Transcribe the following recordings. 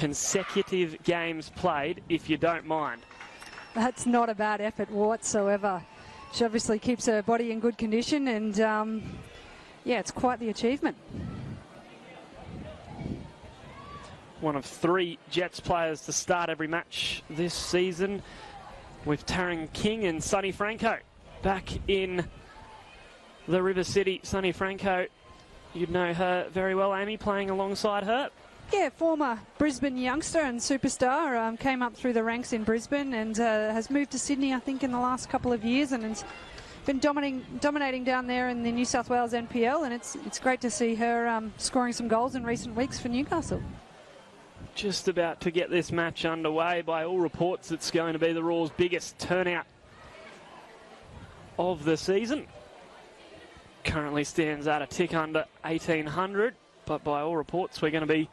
consecutive games played, if you don't mind. That's not a bad effort whatsoever. She obviously keeps her body in good condition, and yeah, it's quite the achievement. One of 3 Jets players to start every match this season, with Taryn King and Sonny Franco back in the River City. Sonny Franco, you'd know her very well, Amy, playing alongside her. Yeah, former Brisbane youngster and superstar, came up through the ranks in Brisbane and has moved to Sydney, I think, in the last couple of years, and has been dominating down there in the New South Wales NPL, and it's great to see her scoring some goals in recent weeks for Newcastle. Just about to get this match underway. By all reports, it's going to be the Raw's biggest turnout of the season. Currently stands at a tick under 1,800, but by all reports, we're going to be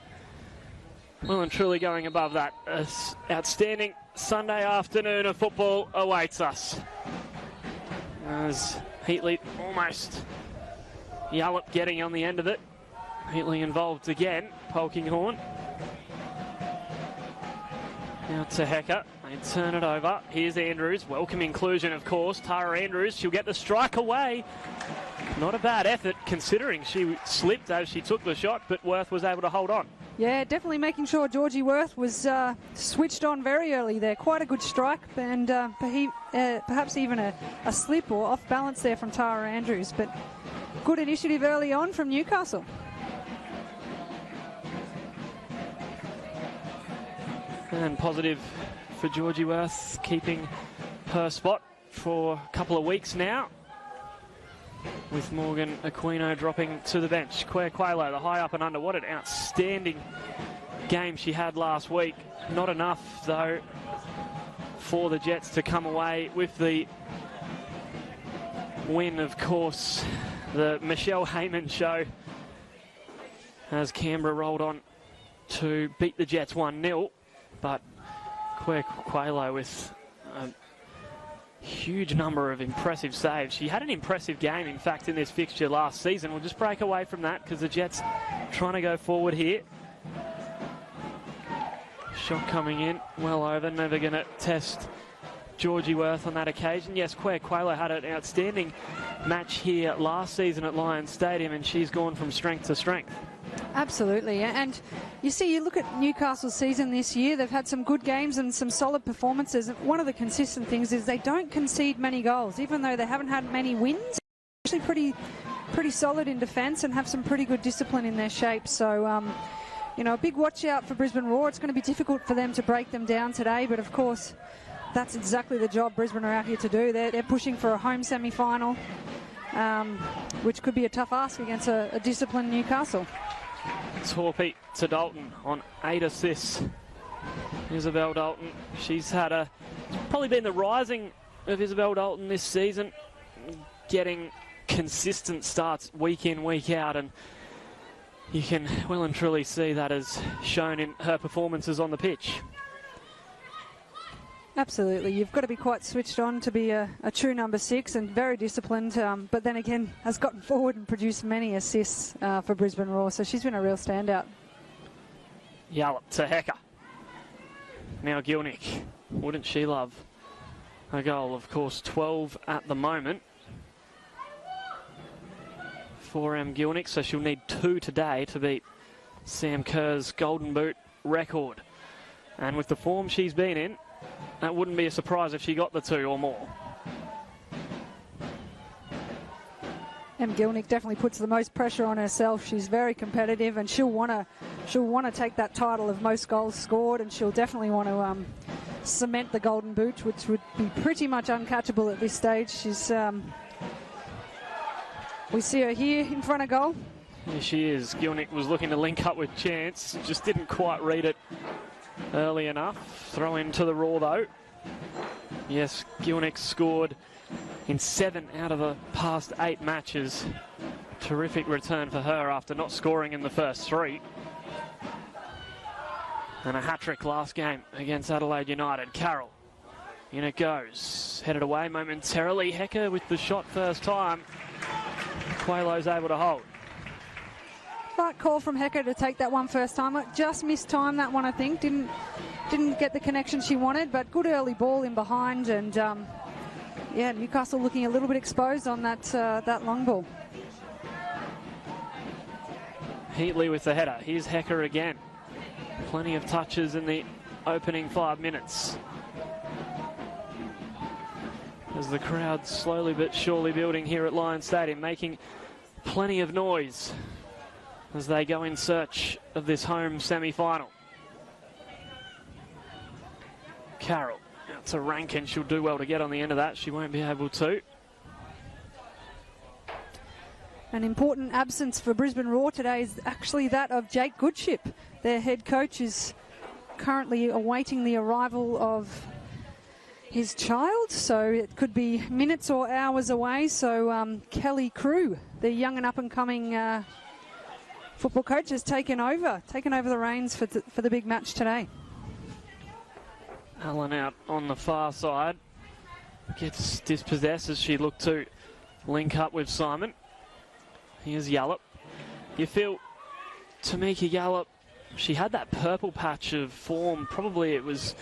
well and truly going above that. An outstanding Sunday afternoon of football awaits us. As Heatley almost Yallop getting on the end of it. Heatley involved again, poking horn. Now to Hecker, they turn it over. Here's Andrews, welcome inclusion of course. Tara Andrews, she'll get the strike away. Not a bad effort considering she slipped as she took the shot, but Worth was able to hold on. Yeah, definitely making sure Georgie Worth was switched on very early there. Quite a good strike, and perhaps even a slip or off balance there from Tara Andrews, but good initiative early on from Newcastle. And positive for Georgie Worth, keeping her spot for a couple of weeks now, with Morgan Aquino dropping to the bench. Claire Quaylo, the high up and under. What an outstanding game she had last week. Not enough, though, for the Jets to come away with the win, of course. The Michelle Heyman show as Canberra rolled on to beat the Jets 1-0. But Claire Quaylo with a huge number of impressive saves. She had an impressive game, in fact, in this fixture last season. We'll just break away from that because the Jets trying to go forward here. Shot coming in, well over, never going to test Georgie Worth on that occasion. Yes, Claire Quaylo had an outstanding match here last season at Lions Stadium, and she's gone from strength to strength. Absolutely, and you see, you look at Newcastle's season this year, they've had some good games and some solid performances. One of the consistent things is they don't concede many goals, even though they haven't had many wins. Actually pretty solid in defence and have some pretty good discipline in their shape. So, you know, a big watch out for Brisbane Roar. It's going to be difficult for them to break them down today, but of course, that's exactly the job Brisbane are out here to do. They're pushing for a home semi-final, which could be a tough ask against a disciplined Newcastle. Torpy to Dalton on 8 assists. Isabel Dalton, she's had probably been the rising of Isabel Dalton this season, getting consistent starts week in, week out, and you can well and truly see that as shown in her performances on the pitch. Absolutely, you've got to be quite switched on to be a true number 6 and very disciplined, but then again has gotten forward and produced many assists for Brisbane Roar, so she's been a real standout. Yallop to Hecker. Now Gilnick, wouldn't she love a goal? Of course, 12 at the moment for Gilnick, so she'll need 2 today to beat Sam Kerr's Golden Boot record. And with the form she's been in, that wouldn't be a surprise if she got the 2 or more. Gilnick definitely puts the most pressure on herself. She's very competitive, and she'll want to take that title of most goals scored, and she'll definitely want to cement the Golden Boot, which would be pretty much uncatchable at this stage. She's we see her here in front of goal. Here she is. Gilnick was looking to link up with Chance, just didn't quite read it early enough. Throw into the Raw though. Yes, Gilnick scored in 7 out of the past 8 matches. Terrific return for her after not scoring in the first 3. And a hat-trick last game against Adelaide United. Carroll, in it goes. Headed away momentarily. Hecker with the shot first time. Quaylo's able to hold. Slight call from Hecker to take that one first time. Just missed time that one, I think. Didn't get the connection she wanted, but good early ball in behind, and yeah, Newcastle looking a little bit exposed on that long ball. Heatley with the header. Here's Hecker again. Plenty of touches in the opening 5 minutes. As the crowd slowly but surely building here at Lions Stadium, making plenty of noise as they go in search of this home semi-final. Carroll out to Rankin. She'll do well to get on the end of that. She won't be able to. An important absence for Brisbane Roar today is actually that of Jake Goodship. Their head coach is currently awaiting the arrival of his child, so it could be minutes or hours away. So Kelly Crew, the young and up-and-coming football coach, has taken over the reins for the big match today. Allen out on the far side. Gets dispossessed as she looked to link up with Simon. Here's Yallop. You feel Tamika Yallop, she had that purple patch of form. Probably it was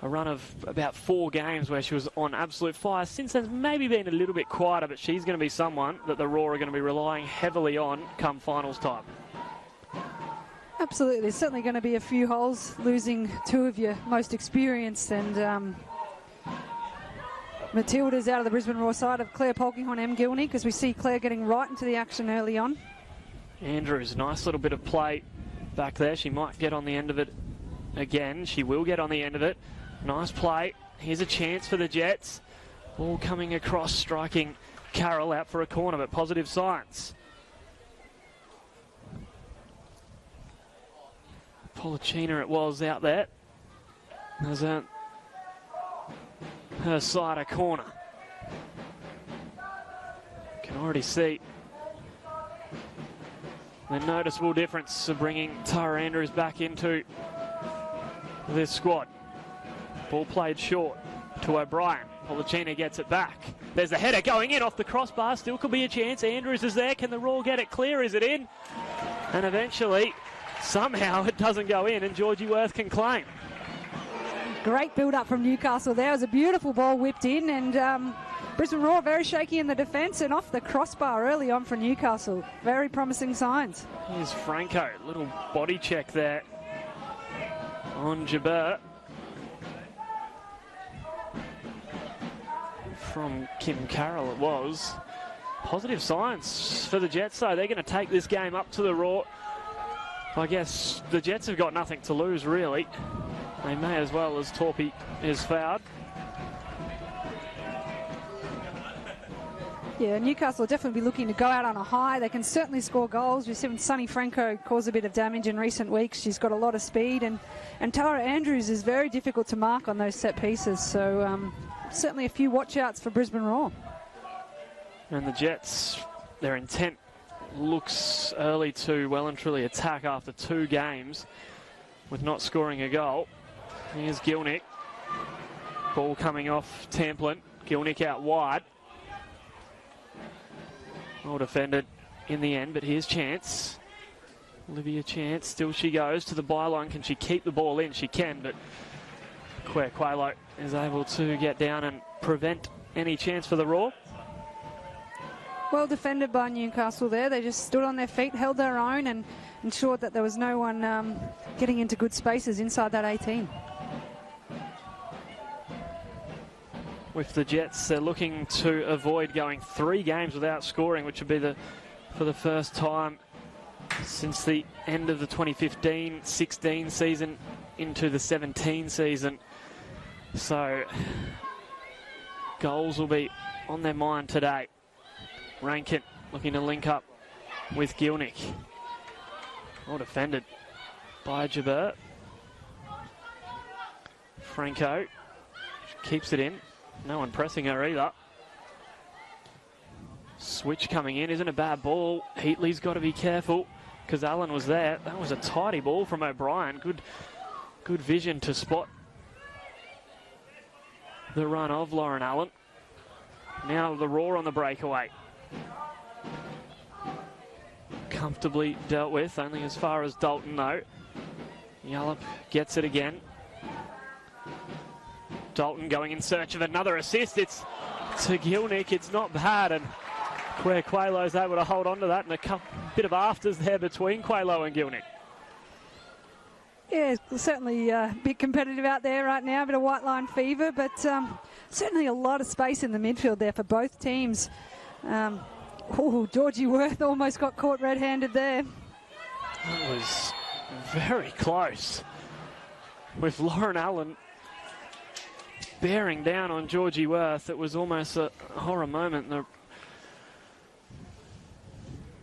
a run of about 4 games where she was on absolute fire. Since then, maybe been a little bit quieter, but she's going to be someone that the Roar are going to be relying heavily on come finals time. Absolutely. There's certainly going to be a few holes, losing 2 of your most experienced, and Matilda's out of the Brisbane Roar side of Claire Polkinghorn, M. Gilney, because we see Claire getting right into the action early on. Andrews, nice little bit of play back there. She might get on the end of it again. She will get on the end of it. Nice play. Here's a chance for the Jets. Ball coming across, striking Carroll out for a corner, but positive signs. Policina it was out there. There's her side a corner. Can already see the noticeable difference of bringing Tara Andrews back into this squad. Ball played short to O'Brien. Policina gets it back. There's the header going in off the crossbar. Still could be a chance. Andrews is there. Can the Roar get it clear? Is it in? And eventually, somehow it doesn't go in, and Georgie Worth can claim. Great build-up from Newcastle there. It was a beautiful ball whipped in, and Brisbane Roar very shaky in the defence and off the crossbar early on for Newcastle. Very promising signs. Here's Franco. Little body check there on Jabber from Kim Carroll it was. Positive signs for the Jets, though. They're going to take this game up to the Roar. I guess the Jets have got nothing to lose, really. They may as well, as Torpy is fouled. Yeah, Newcastle will definitely be looking to go out on a high. They can certainly score goals. We've seen Sonny Franco cause a bit of damage in recent weeks. She's got a lot of speed, and Tara Andrews is very difficult to mark on those set pieces. So certainly a few watch-outs for Brisbane Roar. And the Jets, their intent looks early to well and truly attack after 2 games with not scoring a goal. Here's Gilnick. Ball coming off Tamplin. Gilnick out wide. Well defended in the end, but here's Chance. Olivia Chance, still she goes to the byline. Can she keep the ball in? She can, but Quailo is able to get down and prevent any chance for the Roar. Well defended by Newcastle there. They just stood on their feet, held their own, and ensured that there was no one getting into good spaces inside that 18. With the Jets, they're looking to avoid going 3 games without scoring, which would be for the first time since the end of the 2015-16 season into the 17 season. So goals will be on their mind today. Rankin looking to link up with Gilnick. Well defended by Jabber. Franco keeps it in. No one pressing her either. Switch coming in. Isn't a bad ball. Heatley's got to be careful because Allen was there. That was a tidy ball from O'Brien. Good vision to spot the run of Lauren Allen. Now the Roar on the breakaway. comfortably dealt with, only as far as Dalton though. Yallop gets it again. Dalton going in search of another assist. It's to Gilnick. It's not bad, and where Quaylo's able to hold on to that, and a bit of afters there between Quaylo and Gilnick. Yeah, it's certainly a bit competitive out there right now, a bit of white line fever, but certainly a lot of space in the midfield there for both teams. Georgie Worth almost got caught red-handed there. That was very close, with Lauren Allen bearing down on Georgie Worth. It was almost a horror moment. The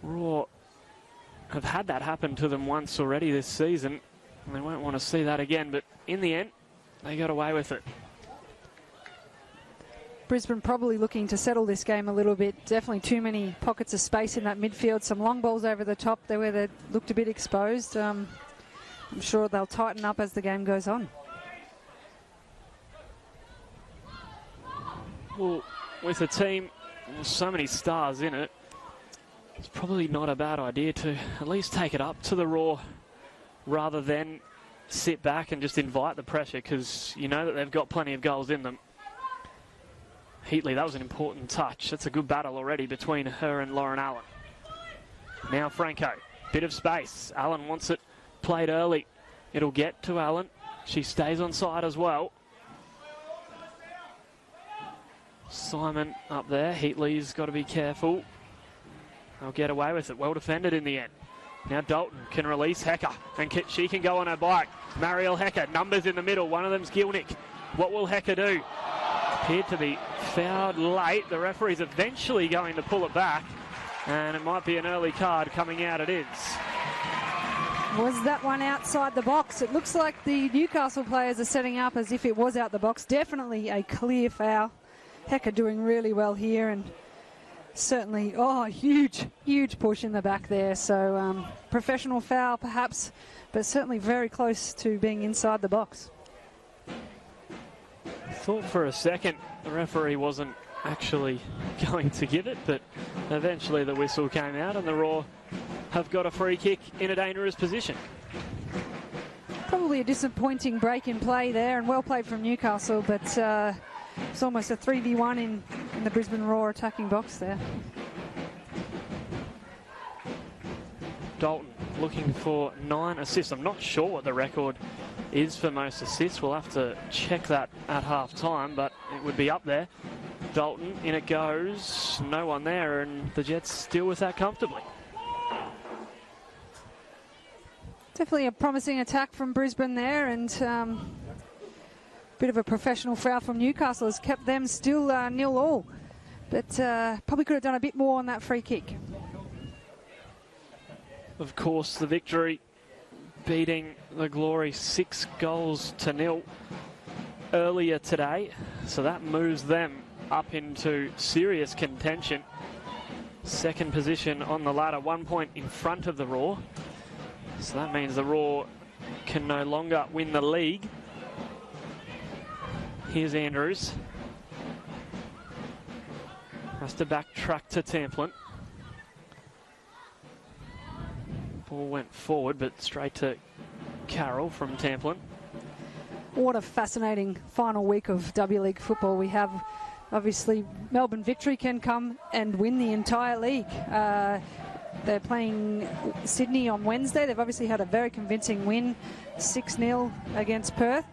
Raw have had that happen to them once already this season, and they won't want to see that again, but in the end, they got away with it. Brisbane probably looking to settle this game a little bit. Definitely too many pockets of space in that midfield. Some long balls over the top there where they looked a bit exposed. I'm sure they'll tighten up as the game goes on. Well, with a team with so many stars in it, it's probably not a bad idea to at least take it up to the Raw rather than sit back and just invite the pressure, because you know that they've got plenty of goals in them. Heatley, that was an important touch. That's a good battle already between her and Lauren Allen. Now Franco, bit of space. Allen wants it played early. It'll get to Allen. She stays on side as well. Simon up there. Heatley's got to be careful. They'll get away with it. Well defended in the end. Now Dalton can release Hecker, and she can go on her bike. Mariel Hecker, numbers in the middle. One of them's Gilnick. What will Hecker do? Appeared to be fouled late. The referee's eventually going to pull it back, and it might be an early card coming out. It is. Was that one outside the box? It looks like the Newcastle players are setting up as if it was out the box. Definitely a clear foul. Hecker doing really well here, and certainly, huge push in the back there. So professional foul perhaps, but certainly very close to being inside the box. Thought for a second the referee wasn't actually going to give it, but eventually the whistle came out and the Raw have got a free kick in a dangerous position. Probably a disappointing break in play there, and well played from Newcastle, but it's almost a 3v1 in the Brisbane Raw attacking box there. Dalton looking for 9 assists. I'm not sure what the record is for most assists. We'll have to check that at half time, but it would be up there. Dalton, in it goes. No one there, and the Jets deal with that comfortably. Definitely a promising attack from Brisbane there, and bit of a professional foul from Newcastle has kept them still 0-0. But probably could have done a bit more on that free kick. Of course, the victory beating the Glory 6-0 earlier today. So that moves them up into serious contention. Second position on the ladder, 1 point in front of the Raw. So that means the Raw can no longer win the league. Here's Andrews. Has to backtrack to Tamplin. Ball went forward, but straight to Carroll from Tamplin. What a fascinating final week of W League football we have. Obviously, Melbourne Victory can come and win the entire league. They're playing Sydney on Wednesday. They've obviously had a very convincing win, 6-0 against Perth.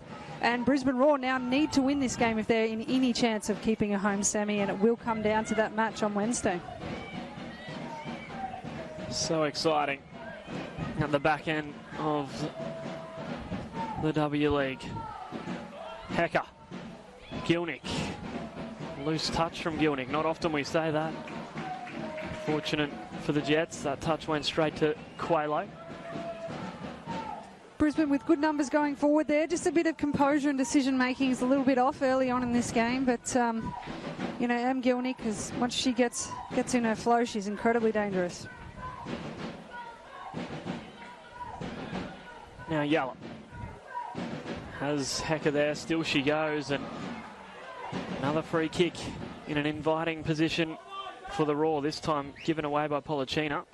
And Brisbane Raw now need to win this game if they're in any chance of keeping a home semi, and it will come down to that match on Wednesday. So exciting at the back end of the W League. Hecker, Gilnick, loose touch from Gilnick. Not often we say that. Fortunate for the Jets, that touch went straight to Quaylo. Brisbane with good numbers going forward there. Just a bit of composure and decision making is a little bit off early on in this game, but you know, Em Gilnick, because once she gets in her flow, she's incredibly dangerous. Now Yallop has Hecker there, still she goes, and another free kick in an inviting position for the Raw, this time given away by Polachina.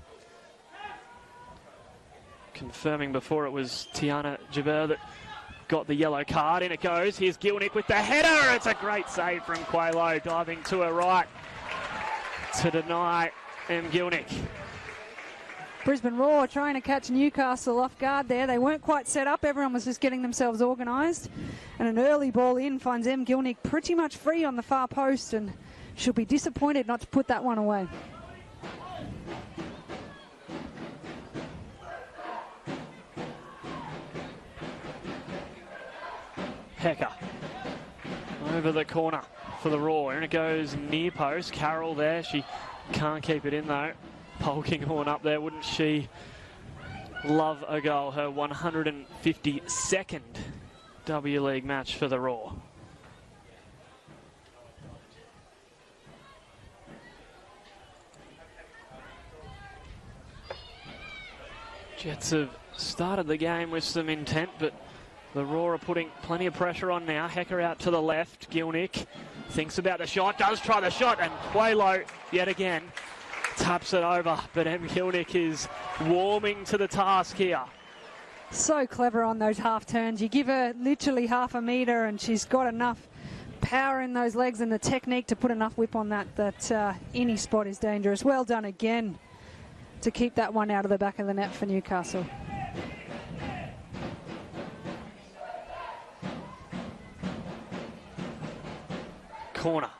confirming before it was Tiana Jabeur that got the yellow card. In it goes. Here's Gilnick with the header. It's a great save from Quaylo, diving to her right to deny Gilnick. Brisbane Roar trying to catch Newcastle off guard there. They weren't quite set up. Everyone was just getting themselves organised. And an early ball in finds Gilnick pretty much free on the far post, and she'll be disappointed not to put that one away. Hecker over the corner for the Roar, and it goes near post. Carroll there, she can't keep it in though. Polkinghorne up there, wouldn't she love a goal? Her 152nd W League match for the Roar. Jets have started the game with some intent, but the Roar are putting plenty of pressure on now. Hecker out to the left. Gilnick thinks about the shot, does try the shot, and Quaylo yet again taps it over. But Gilnick is warming to the task here. So clever on those half turns. You give her literally half a metre and she's got enough power in those legs and the technique to put enough whip on that any spot is dangerous. Well done again to keep that one out of the back of the net for Newcastle. Corner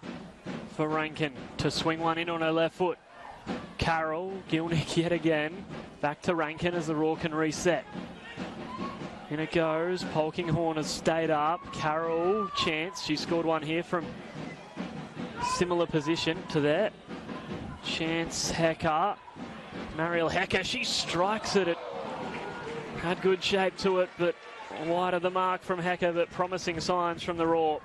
for Rankin to swing one in on her left foot. Carroll, Gilnick yet again. Back to Rankin as the Roar can reset. In it goes. Polkinghorne has stayed up. Carroll, chance. She scored one here from similar position to that. Chance, Hecker. Mariel Hecker, she strikes it. It had good shape to it, but wide of the mark from Hecker, but promising signs from the Roar.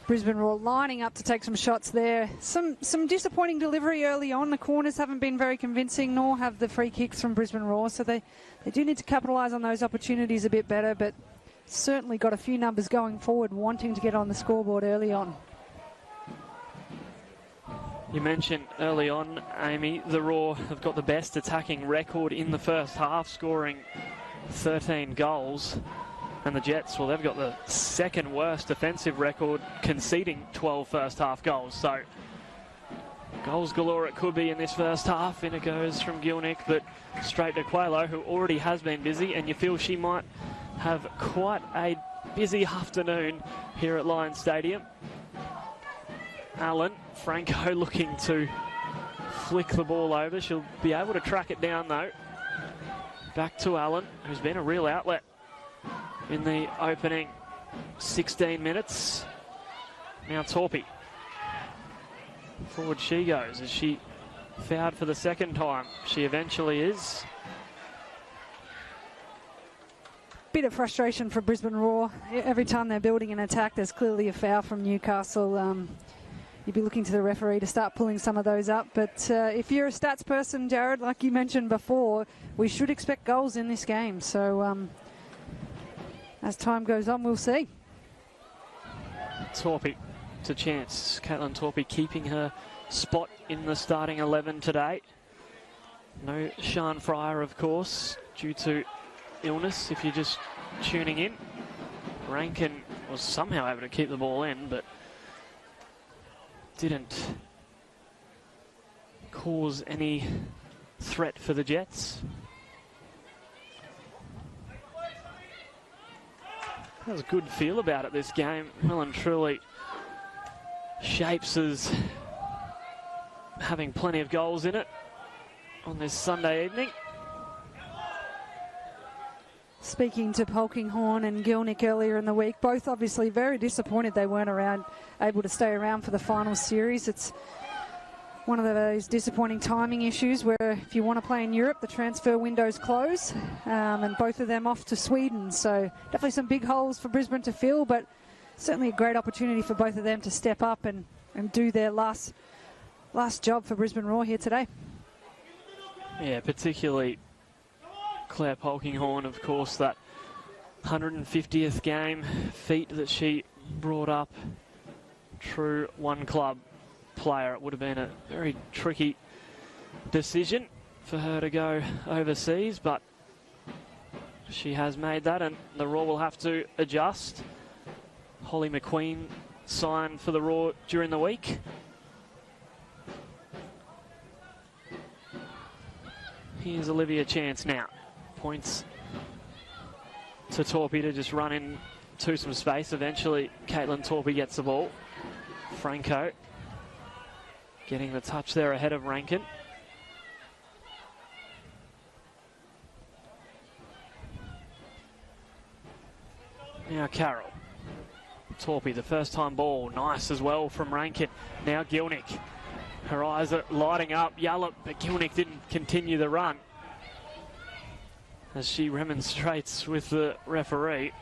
Brisbane Roar lining up to take some shots there. Some disappointing delivery early on. The corners haven't been very convincing, nor have the free kicks from Brisbane Roar, so they do need to capitalise on those opportunities a bit better, but certainly got a few numbers going forward, wanting to get on the scoreboard early on. You mentioned early on, Amy, the Roar have got the best attacking record in the first half, scoring 13 goals. And the Jets, well, they've got the second worst defensive record, conceding 12 first half goals. So goals galore it could be in this first half. In it goes from Gilnick, but straight to Quaylo, who already has been busy, and you feel she might have quite a busy afternoon here at Lions Stadium. Allen, Franco looking to flick the ball over. She'll be able to track it down though. Back to Allen, who's been a real outlet in the opening 16 minutes. Now Torpy. Forward she goes as she fouled for the second time. She eventually is. Bit of frustration for Brisbane Roar. Every time they're building an attack, there's clearly a foul from Newcastle. You'd be looking to the referee to start pulling some of those up. But if you're a stats person, Jared, like you mentioned before, we should expect goals in this game. So as time goes on, we'll see. Torpy to chance. Caitlin Torpy keeping her spot in the starting 11 today. No Sian Fryer, of course, due to illness, if you're just tuning in. Rankin was somehow able to keep the ball in, but didn't cause any threat for the Jets. There's a good feel about it, this game. Well and truly, Shapes is having plenty of goals in it on this Sunday evening. Speaking to Polkinghorne and Gilnick earlier in the week, both obviously very disappointed they weren't able to stay around for the final series. It's one of those disappointing timing issues where if you want to play in Europe, the transfer windows close, and both of them off to Sweden. So definitely some big holes for Brisbane to fill, but certainly a great opportunity for both of them to step up and do their last job for Brisbane Roar here today. Yeah, particularly Claire Polkinghorne, of course, that 150th game feat that she brought up. True one club player. It would have been a very tricky decision for her to go overseas, but She has made that, and the Raw will have to adjust. Holly McQueen signed for the Raw during the week. Here's Olivia Chance now. Points to Torpy to just run into some space. Eventually, Caitlin Torpy gets the ball. Franco getting the touch there ahead of Rankin. Now Carroll. Torpy, the first time ball. Nice as well from Rankin. Now Gilnick. Her eyes are lighting up. Yallop, but Gilnick didn't continue the run as she remonstrates with the referee.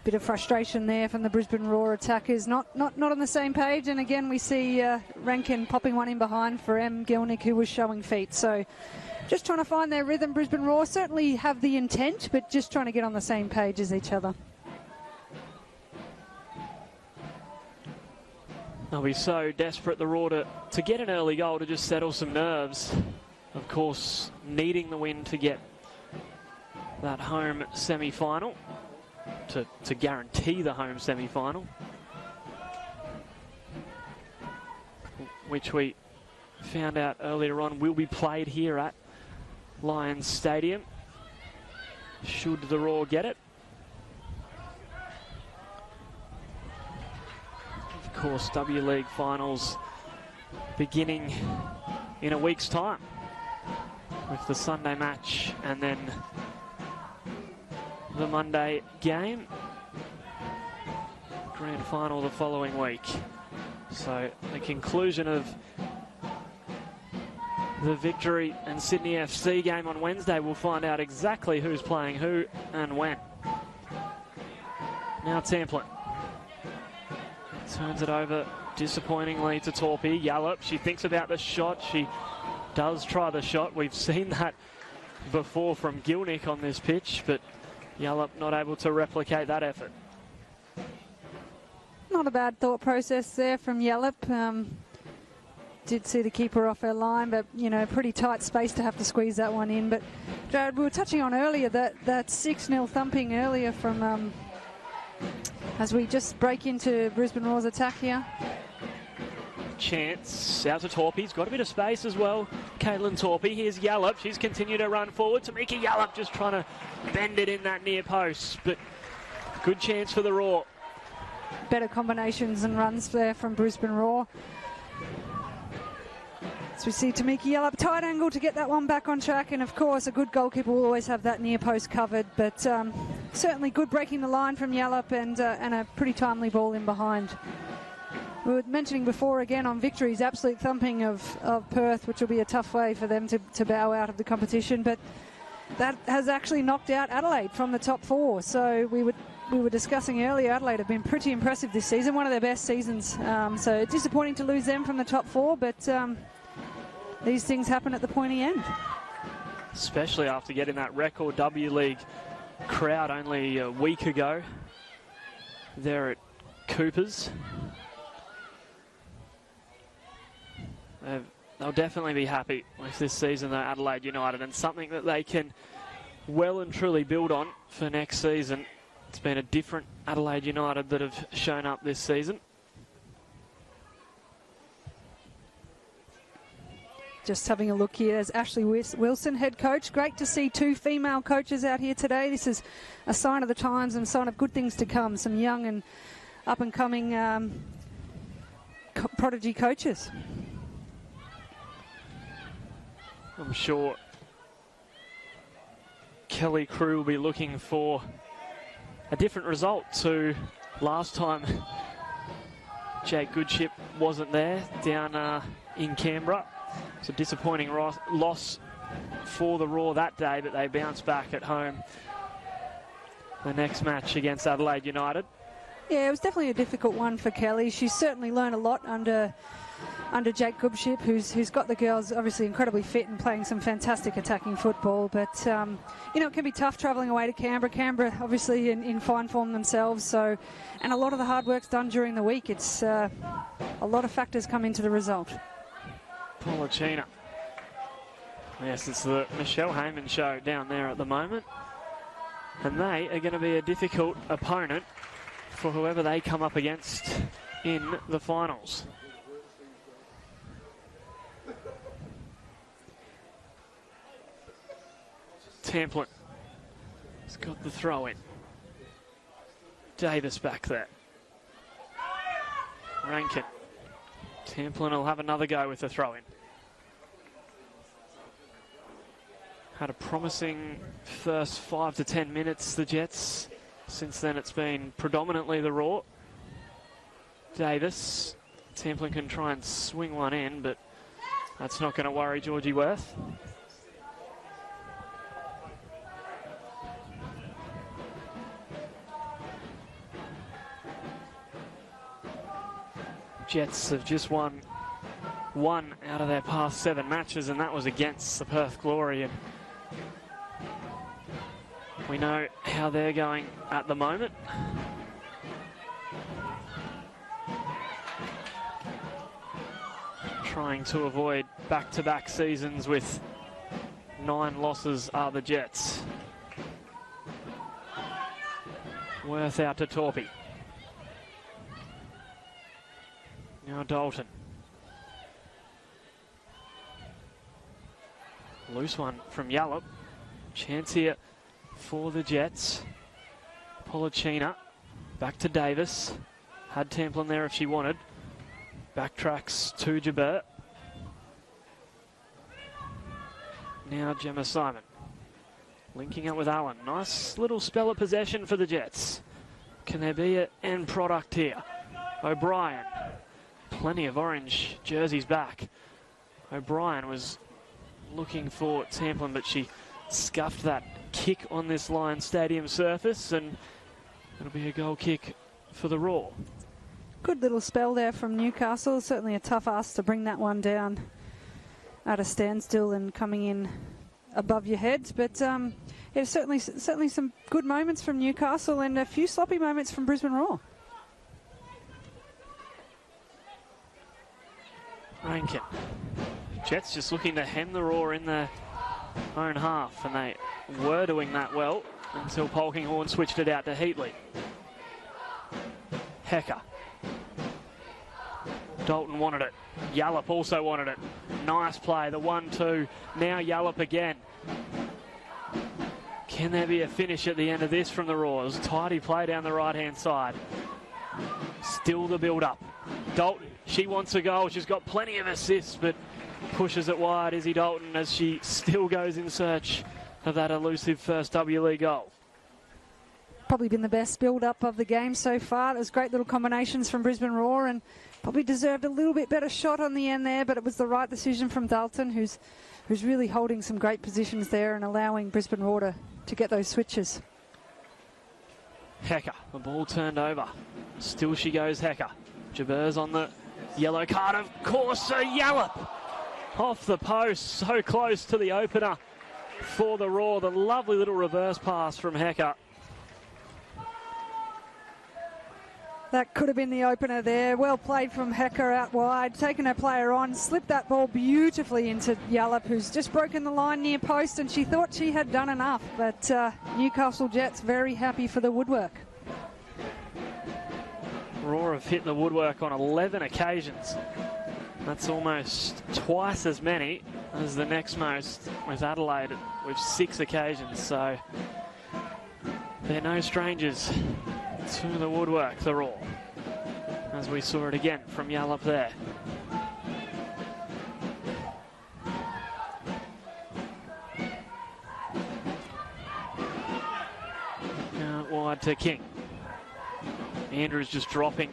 Bit of frustration there from the Brisbane Roar attackers. Not on the same page. And again, we see Rankin popping one in behind for M. Gilnick, who was showing feet. So just trying to find their rhythm. Brisbane Roar certainly have the intent, but just trying to get on the same page as each other. They'll be so desperate, the Raw, to get an early goal to just settle some nerves. Of course, needing the win to get that home semi-final, to guarantee the home semi-final, which we found out earlier on will be played here at Lions Stadium, should the Raw get it. Of course, W League finals beginning in a week's time with the Sunday match and then the Monday game. Grand final the following week. So the conclusion of the Victory and Sydney FC game on Wednesday, we'll find out exactly who's playing who and when. Now Tamplin turns it over disappointingly to Torpy. Yallop, she thinks about the shot. She does try the shot. We've seen that before from Gilnick on this pitch, but Yallop not able to replicate that effort. Not a bad thought process there from Yallop. Did see the keeper off her line, but, you know, pretty tight space to have to squeeze that one in. But, Jared, we were touching on earlier that 6-0 thumping earlier from, as we just break into Brisbane Roar's attack here. Chance out to Torpy. He's got a bit of space as well. Caitlin Torpy. Here's Yallop. She's continued to run forward. Tamika Yallop just trying to bend it in that near post, but good chance for the Raw. Better combinations and runs there from Brisbane Roar. So we see Tamika Yallop, tight angle to get that one back on track, and of course a good goalkeeper will always have that near post covered, but certainly good breaking the line from Yallop and a pretty timely ball in behind. We were mentioning before again on Victory's absolute thumping of Perth, which will be a tough way for them to bow out of the competition, but that has actually knocked out Adelaide from the top four. So we were discussing earlier, Adelaide have been pretty impressive this season, one of their best seasons. So disappointing to lose them from the top four, but these things happen at the pointy end. Especially after getting that record W League crowd only a week ago there at Coopers. They'll definitely be happy with this season at Adelaide United, and something that they can well and truly build on for next season. It's been a different Adelaide United that have shown up this season. Just having a look here, there's Ashley Wilson, head coach. Great to see two female coaches out here today. This is a sign of the times and a sign of good things to come. Some young and up-and-coming prodigy coaches. I'm sure Kelly Crew will be looking for a different result to last time Jake Goodship wasn't there down in Canberra. It's a disappointing loss for the Raw that day, but they bounced back at home the next match against Adelaide United. Yeah, it was definitely a difficult one for Kelly. She's certainly learned a lot under Jake Goodship, who's got the girls obviously incredibly fit and playing some fantastic attacking football. But, it can be tough travelling away to Canberra. Canberra obviously in fine form themselves. And a lot of the hard work's done during the week. It's a lot of factors come into the result. Polachina Yes, it's the Michelle Heyman show down there at the moment. And they are going to be a difficult opponent for whoever they come up against in the finals. Tamplin has got the throw in. Davis back there. Rankin. Tamplin will have another go with the throw in. Had a promising first 5 to 10 minutes, the Jets. Since then it's been predominantly the Raw. Davis. Tamplin can try and swing one in, but that's not going to worry Georgie Worth. Jets have just won one out of their past 7 matches, and that was against the Perth Glory. And we know how they're going at the moment. Trying to avoid back-to-back seasons with 9 losses are the Jets. Worth out to Torpy. Now Dalton. Loose one from Yallop. Chance here for the Jets. Policina. Back to Davis. Had Tamplin there if she wanted. Backtracks to Jabert. Now Gemma Simon. Linking up with Allen. Nice little spell of possession for the Jets. Can there be an end product here? O'Brien. Plenty of orange jerseys back. O'Brien was looking for Tamplin, but she scuffed that kick on this Lions Stadium surface, and it'll be a goal kick for the Raw. Good little spell there from Newcastle. Certainly a tough ask to bring that one down at a standstill and coming in above your head. But yeah, certainly some good moments from Newcastle and a few sloppy moments from Brisbane Raw. Rankin. Jets just looking to hem the Raw in their own half, and they were doing that well until Polkinghorne switched it out to Heatley. Hecker. Dalton wanted it. Yallop also wanted it. Nice play, the 1-2. Now Yallop again. Can there be a finish at the end of this from the Raws? Tidy play down the right-hand side. Still the build-up. Dalton, she wants a goal. She's got plenty of assists, but pushes it wide, Izzy Dalton, as she still goes in search of that elusive first W League goal. Probably been the best build-up of the game so far. There's great little combinations from Brisbane Raw, and probably deserved a little bit better shot on the end there, but it was the right decision from Dalton, who's really holding some great positions there and allowing Brisbane Raw to get those switches. Hecker, the ball turned over. Still she goes, Hecker. Jabert's on the yellow card, of course, so Yallop off the post, so close to the opener for the Raw. The lovely little reverse pass from Hecker. That could have been the opener there. Well played from Hecker out wide, taking her player on, slipped that ball beautifully into Yallop, who's just broken the line near post, and she thought she had done enough, but Newcastle Jets very happy for the woodwork. Raw have hit the woodwork on 11 occasions. That's almost twice as many as the next most with Adelaide with 6 occasions, so they're no strangers to the woodwork, the Raw, as we saw it again from Yallop there. Out wide to King. Andrews just dropping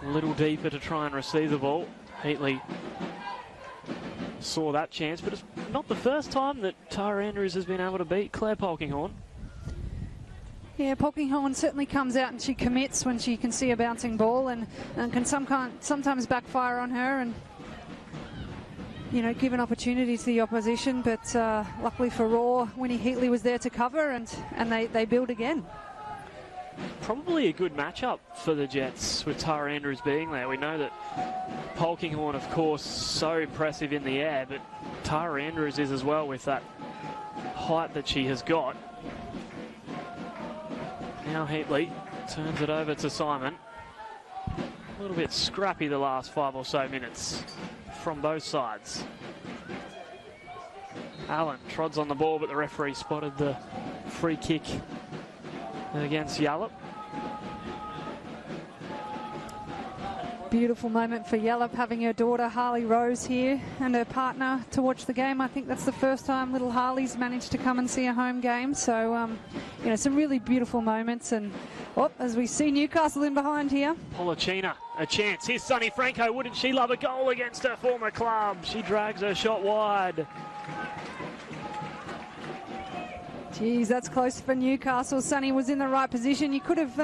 a little deeper to try and receive the ball. Heatley saw that chance, but it's not the first time that Tara Andrews has been able to beat Claire Polkinghorne. Yeah, Polkinghorne certainly comes out and she commits when she can see a bouncing ball, and can sometimes backfire on her and, you know, give an opportunity to the opposition. But luckily for Raw, Winnie Heatley was there to cover, and they build again. probably a good matchup for the Jets with Tara Andrews being there. We know that Polkinghorne, of course, so impressive in the air, but Tara Andrews is as well with that height that she has got. Now Heatley turns it over to Simon. A little bit scrappy the last 5 or so minutes from both sides. Allen trods on the ball, but the referee spotted the free kick against Yallop. Beautiful moment for Yallop, having her daughter Harley Rose here and her partner to watch the game. I think that's the first time little Harley's managed to come and see a home game. So, you know, some really beautiful moments. And as we see Newcastle in behind here. Polachina, a chance. Here's Sunny Franco. Wouldn't she love a goal against her former club? She drags her shot wide. Geez, that's close for Newcastle. Sunny was in the right position. You could have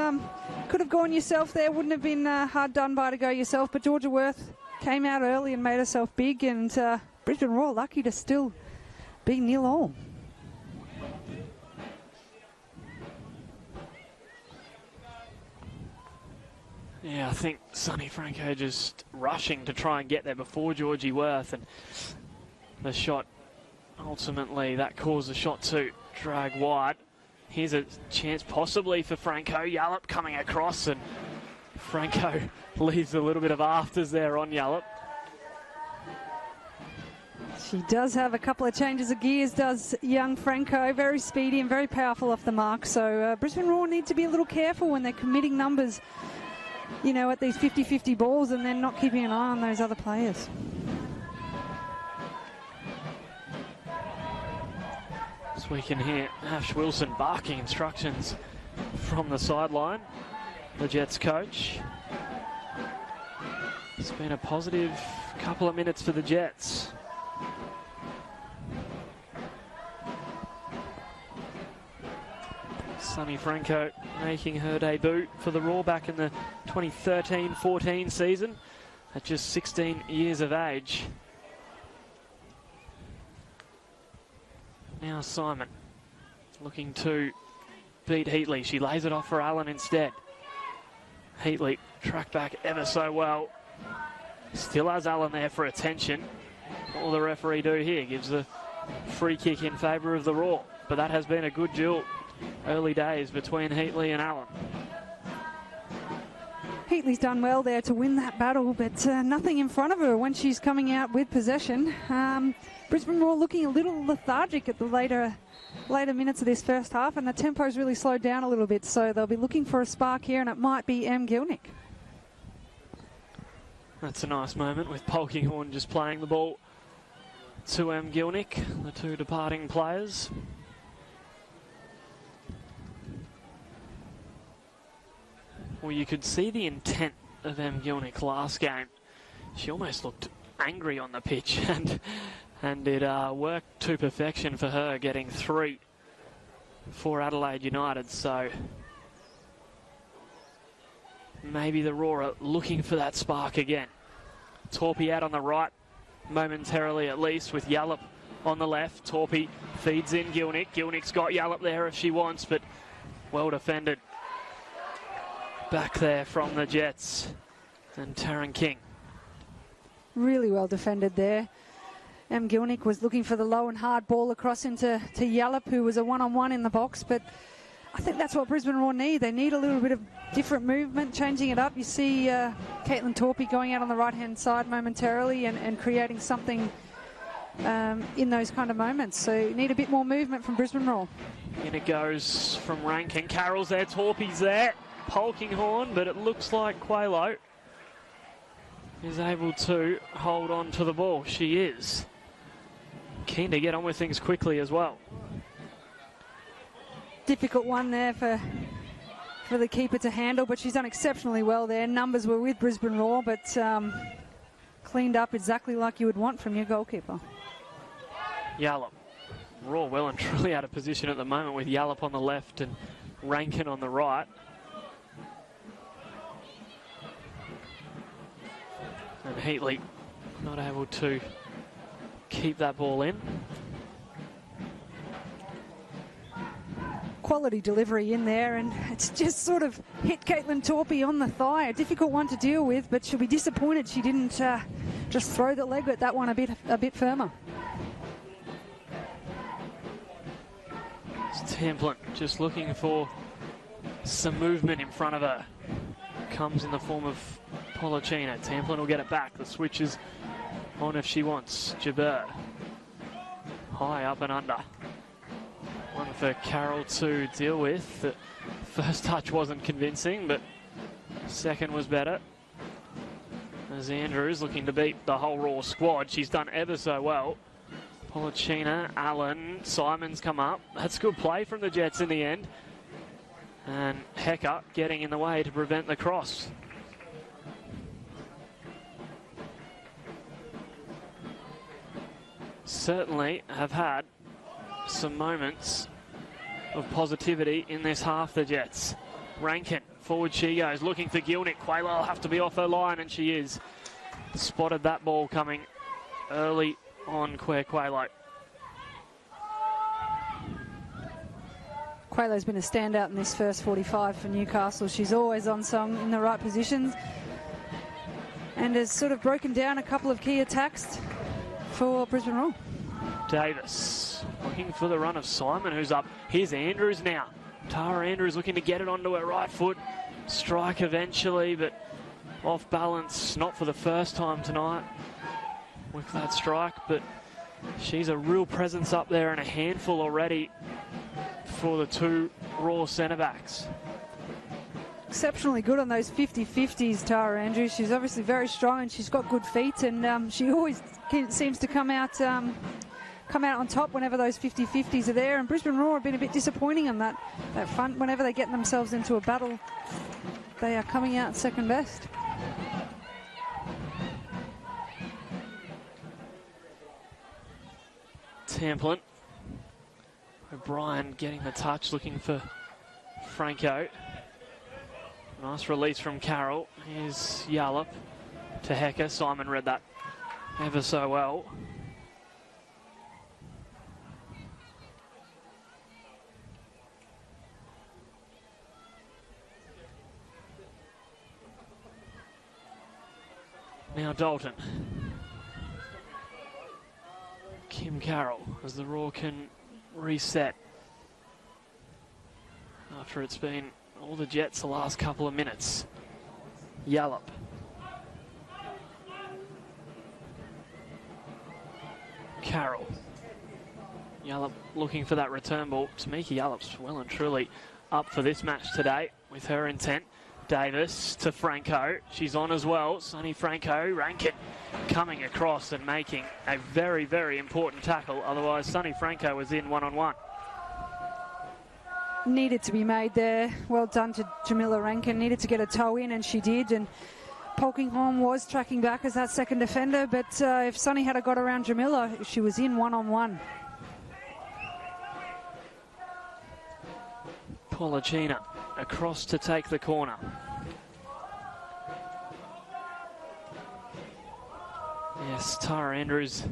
gone yourself there. Wouldn't have been hard done by to go yourself. But Georgia Worth came out early and made herself big. And Brisbane Roar lucky to still be 0-0. Yeah, I think Sunny Franco just rushing to try and get there before Georgie Worth. And the shot, ultimately, that caused the shot to drag wide. Here's a chance possibly for Franco. Yallop coming across, and Franco leaves a little bit of afters there on Yallop. She does have a couple of changes of gears, does young Franco. Very speedy and very powerful off the mark. So Brisbane Roar need to be a little careful when they're committing numbers, you know, at these 50-50 balls and then not keeping an eye on those other players. So we can hear Ash Wilson barking instructions from the sideline, the Jets coach. It's been a positive couple of minutes for the Jets. Sunny Franco making her debut for the Roar back in the 2013-14 season at just 16 years of age. Now Simon looking to beat Heatley. She lays it off for Allen instead. Heatley tracked back ever so well. Still has Allen there for attention. What will the referee do here? Gives a free kick in favour of the Roar. But that has been a good duel early days between Heatley and Allen. Heatley's done well there to win that battle, but nothing in front of her when she's coming out with possession. Brisbane Roar looking a little lethargic at the later minutes of this first half, and the tempo's really slowed down a little bit, so they'll be looking for a spark here, and it might be M. Gilnick. That's a nice moment with Polkinghorne just playing the ball to M. Gilnick, the two departing players. Well, you could see the intent of M. Gilnick last game. She almost looked angry on the pitch, and it worked to perfection for her, getting 3 for Adelaide United. So maybe the Roar are looking for that spark again. Torpy out on the right, momentarily at least, with Yallop on the left. Torpy feeds in Gilnick. Gilnick's got Yallop there if she wants, but well defended back there from the Jets. And Taryn King. Really well defended there. M. Gilnick was looking for the low and hard ball across into Yallop, who was a one-on-one in the box, but I think that's what Brisbane Roar need. They need a little bit of different movement, changing it up. You see Caitlin Torpy going out on the right-hand side momentarily and creating something in those kind of moments. So you need a bit more movement from Brisbane Roar. In it goes from Rankin. Carroll's there, Torpy's there. Polkinghorne, but it looks like Quaylo is able to hold on to the ball. She is keen to get on with things quickly as well. Difficult one there for the keeper to handle, but she's done exceptionally well there. Numbers were with Brisbane Roar, but cleaned up exactly like you would want from your goalkeeper. Yallop. Roar well and truly out of position at the moment with Yallop on the left and Rankin on the right. And Heatley not able to keep that ball in. quality delivery in there, and it's just sort of hit Caitlin Torpey on the thigh. A difficult one to deal with, but she'll be disappointed she didn't just throw the leg at that one a bit firmer. Templin just looking for some movement in front of her. Comes in the form of Polachina. Templin will get it back. The switch is on if she wants. Jabeur. High up and under. One for Carroll to deal with. The first touch wasn't convincing, but second was better. As Andrews looking to beat the whole Raw squad. She's done ever so well. Polachina, Allen, Simons come up. That's good play from the Jets in the end. And Hecker getting in the way to prevent the cross. Certainly have had some moments of positivity in this half, the Jets. Rankin, forward she goes, looking for Gilnick. Quayla will have to be off her line, and she is. Spotted that ball coming early on Quayla. Quayla's been a standout in this first 45 for Newcastle. She's always on song in the right positions and has sort of broken down a couple of key attacks for Brisbane Roar. Davis looking for the run of Simon, who's up. Here's Andrews now. Tara Andrews looking to get it onto her right foot. Strike eventually, but off balance. Not for the first time tonight with that strike, but she's a real presence up there and a handful already for the two Raw centre-backs. Exceptionally good on those 50-50s, Tara Andrews. She's obviously very strong and she's got good feet, and she always seems to come out on top whenever those 50-50s are there. And Brisbane Roar have been a bit disappointing on that front. Whenever they get themselves into a battle, they are coming out second best. Templin. O'Brien getting the touch, looking for Franco. Nice release from Carroll. Here's Yallop to Hecker. Simon read that ever so well. Now Dalton. Kim Carroll as the Raw can reset after it's been all the Jets the last couple of minutes. Yallop. Carroll. Yallop looking for that return ball. Tamika Yallop's well and truly up for this match today with her intent. Davis to Franco. She's on as well. Sonny Franco. Rankin coming across and making a very, very important tackle. Otherwise, Sonny Franco was in one-on-one. Needed to be made there. Well done to Jamila Rankin. Needed to get a toe in, and she did. And Polkinghorne was tracking back as that second defender, but if Sonny had got around Jamila, she was in one-on-one. Polachina across to take the corner. Yes, Tara Andrews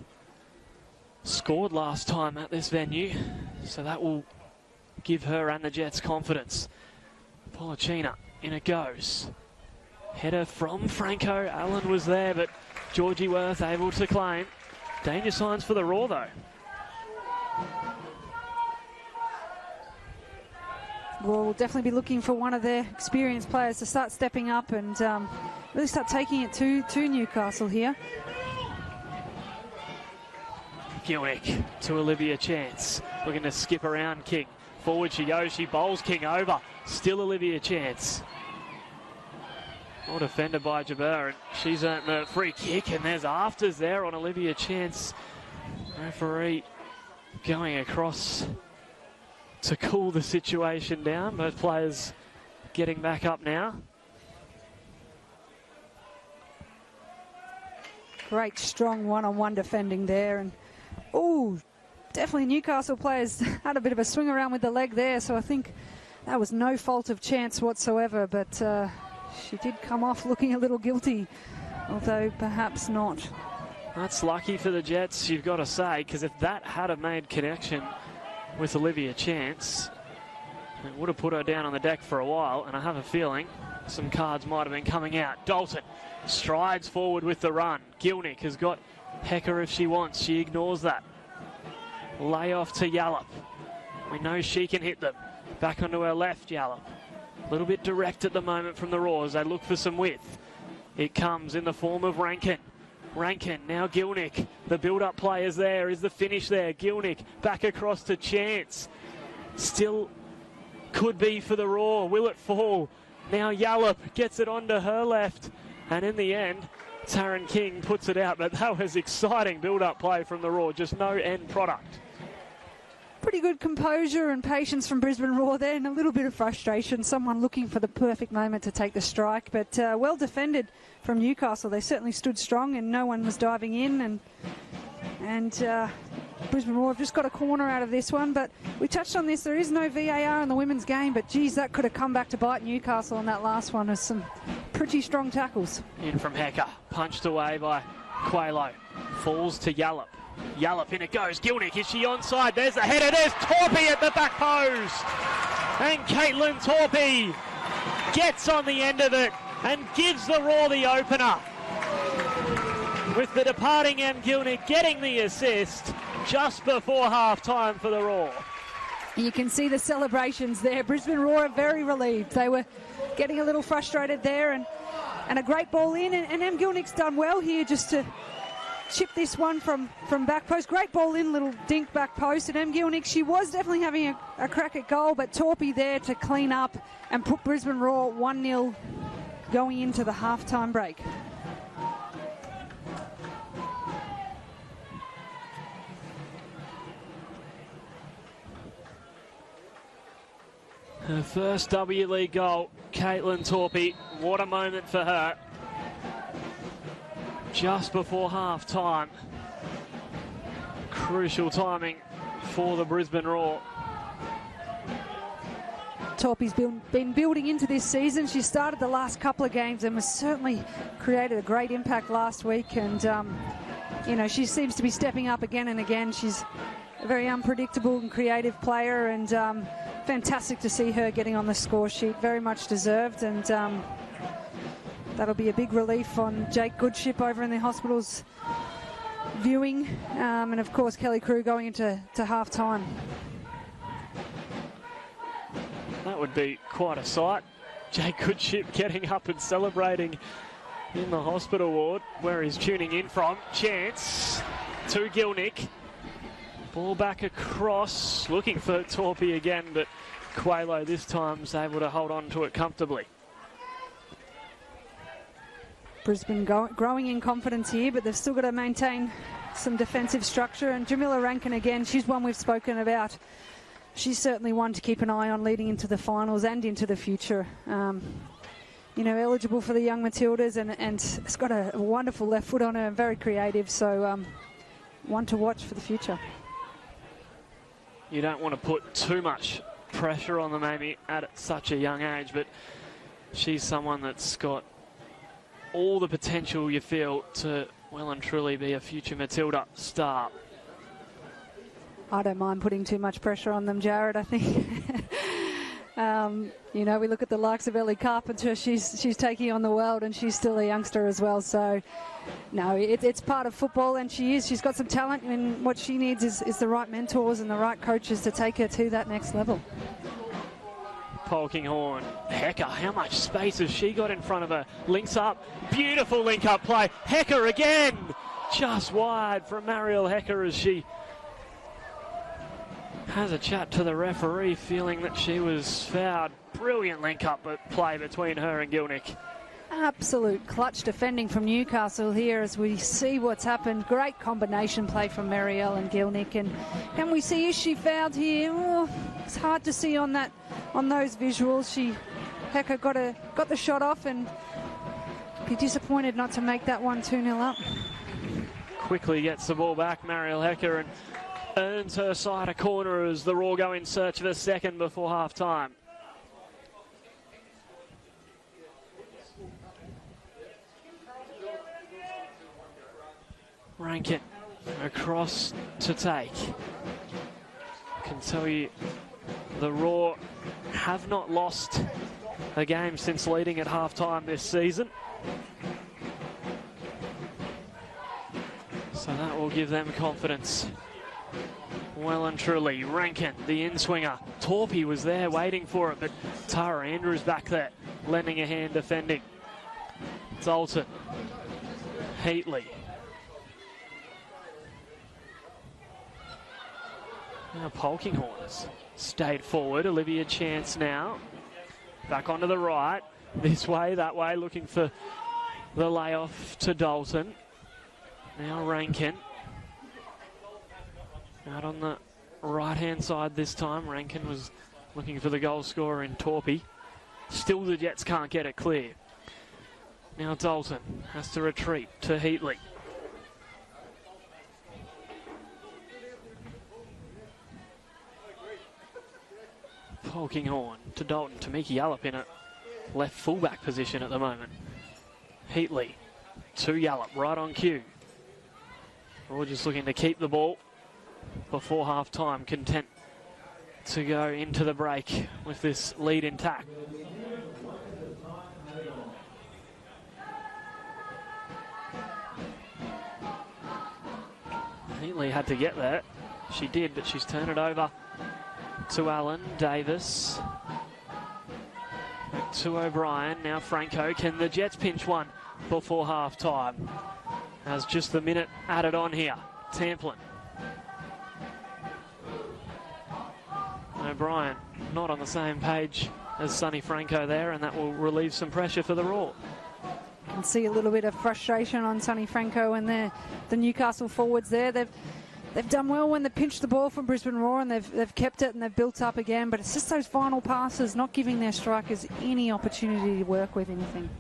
scored last time at this venue, so that will give her and the Jets confidence. Polachina, in it goes. Header from Franco. Allen was there, but Georgie Worth able to claim. Danger signs for the Raw, though. We'll definitely be looking for one of their experienced players to start stepping up and really start taking it to Newcastle here. Gilnick to Olivia Chance. Looking to skip around King. Forward she goes. She bowls King over. Still Olivia Chance. Well defended by Jabeur, and she's earned the free kick, and there's afters there on Olivia Chance. Referee going across to cool the situation down. Both players getting back up now. Great strong one-on-one defending there, and definitely Newcastle players had a bit of a swing around with the leg there, so I think that was no fault of Chance whatsoever, but she did come off looking a little guilty, although perhaps not. That's lucky for the Jets, you've got to say, because if that had a made connection with Olivia Chance, It would have put her down on the deck for a while, and I have a feeling some cards might have been coming out. Dalton strides forward with the run. Gilnick has got Hecker if she wants. She ignores that. Lay off to Yallop. We know she can hit them. Back onto her left, Yallop. A little bit direct at the moment from the Raw as they look for some width. It comes in the form of Rankin. Rankin, now Gilnick. The build-up play is there. Is the finish there? Gilnick back across to Chance. Still could be for the Raw. Will it fall? Now Yallop gets it onto her left. And in the end, Taryn King puts it out. But that was exciting build-up play from the Raw. Just no end product. Pretty good composure and patience from Brisbane Roar there, and a little bit of frustration. Someone looking for the perfect moment to take the strike, but well defended from Newcastle. They certainly stood strong, and no one was diving in. And Brisbane Roar have just got a corner out of this one. But we touched on this. There is no VAR in the women's game, but geez, that could have come back to bite Newcastle on that last one with some pretty strong tackles. In from Hecker, punched away by Quaylo. Falls to Yallop. Yallop, in it goes. Gilnick, is she onside? There's the header. There's Torpy at the back post. And Caitlin Torpy gets on the end of it and gives the Raw the opener. With the departing Em Gilnick getting the assist just before half-time for the Raw. You can see the celebrations there. Brisbane Roar are very relieved. They were getting a little frustrated there, and a great ball in. And Em Gilnick's done well here just to chip this one from back post. Great ball in, little dink back post. And Em Gilnick, she was definitely having a crack at goal, but Torpy there to clean up and put Brisbane Roar 1-0 going into the half-time break. Her first W League goal, Caitlin Torpy. What a moment for her. Just before half-time. Crucial timing for the Brisbane Roar. Torpy's been building into this season. She started the last couple of games and was certainly created a great impact last week. And, you know, she seems to be stepping up again and again. She's a very unpredictable and creative player, and fantastic to see her getting on the score sheet. Very much deserved, and that'll be a big relief on Jake Goodship over in the hospital's viewing. And, of course, Kelly Crew going into half-time. That would be quite a sight. Jake Goodship getting up and celebrating in the hospital ward where he's tuning in from. Chance to Gilnick. Ball back across, looking for Torpy again, but Quaylo this time is able to hold on to it comfortably. Brisbane growing in confidence here, but they've still got to maintain some defensive structure. And Jamila Rankin again, she's one we've spoken about. She's certainly one to keep an eye on leading into the finals and into the future. You know, eligible for the young Matildas, and it's got a wonderful left foot on her, very creative, so one to watch for the future. You don't want to put too much pressure on them, maybe, at such a young age, but she's someone that's got all the potential, you feel, to well and truly be a future Matilda star. I don't mind putting too much pressure on them, Jared. I think, you know, we look at the likes of Ellie Carpenter. She's taking on the world, and she's still a youngster as well. So, no, it's part of football, and she's got some talent, and what she needs is the right mentors and the right coaches to take her to that next level. Polkinghorn, Hecker, how much space has she got in front of her? Links up, beautiful link-up play. Hecker again, just wide from Mariel Hecker as she has a chat to the referee, feeling that she was fouled. Brilliant link-up play between her and Gilnick. Absolute clutch defending from Newcastle here as we see what's happened. Great combination play from Marielle and Gilnick. And can we see, is she fouled here? Oh, it's hard to see on those visuals. Hecker got the shot off, and be disappointed not to make that one 2-0 up. Quickly gets the ball back, Marielle Hecker, and earns her side a corner as the Raw go in search of a second before half-time. Rankin across to take. I can tell you the Raw have not lost a game since leading at half-time this season. So that will give them confidence. Well and truly, Rankin, the in-swinger. Torpy was there waiting for it, but Tara Andrews back there, lending a hand defending. Dalton. Heatley. Now Polkinghorns stayed forward. Olivia Chance now. Back onto the right. This way, that way, looking for the layoff to Dalton. Now Rankin. Out on the right-hand side this time. Rankin was looking for the goal scorer in Torpy. Still the Jets can't get it clear. Now Dalton has to retreat to Heatley. Polkinghorn to Dalton. Tamiki Yallop in a left fullback position at the moment. Heatley to Yallop, right on cue. We're just looking to keep the ball before half-time, content to go into the break with this lead intact. Heatley had to get there. She did, but she's turned it over to Allen. Davis to O'Brien. Now Franco. Can the Jets pinch one before half-time? As just the minute added on here. Tamplin. O'Brien not on the same page as Sonny Franco there, and that will relieve some pressure for the Raw. You can see a little bit of frustration on Sonny Franco and the Newcastle forwards there. They've done well when they pinched the ball from Brisbane Roar, and they've kept it and they've built up again, but it's just those final passes not giving their strikers any opportunity to work with anything.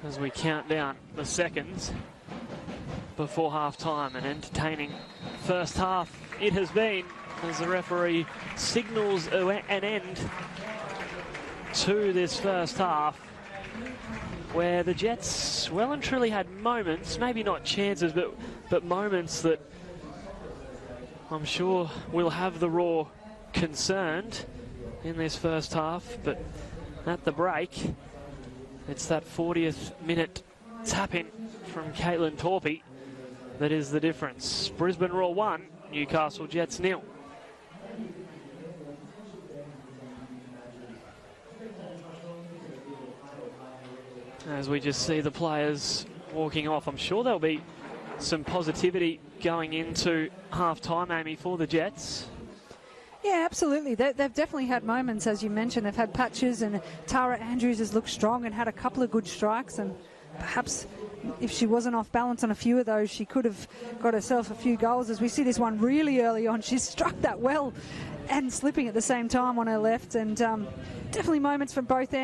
As we count down the seconds before half-time, an entertaining first half it has been, as the referee signals an end to this first half, where the Jets well and truly had moments, maybe not chances, but moments that I'm sure will have the Raw concerned in this first half. But at the break, it's that 40th minute tap-in from Caitlin Torpy that is the difference. Brisbane Roar 1, Newcastle Jets 0. As we just see the players walking off, I'm sure there'll be some positivity going into half-time, Amy, for the Jets. Yeah, absolutely. They've definitely had moments, as you mentioned. They've had patches, and Tara Andrews has looked strong and had a couple of good strikes, and perhaps if she wasn't off balance on a few of those, she could have got herself a few goals. As we see this one really early on, she's struck that well and slipping at the same time on her left, and definitely moments from both ends.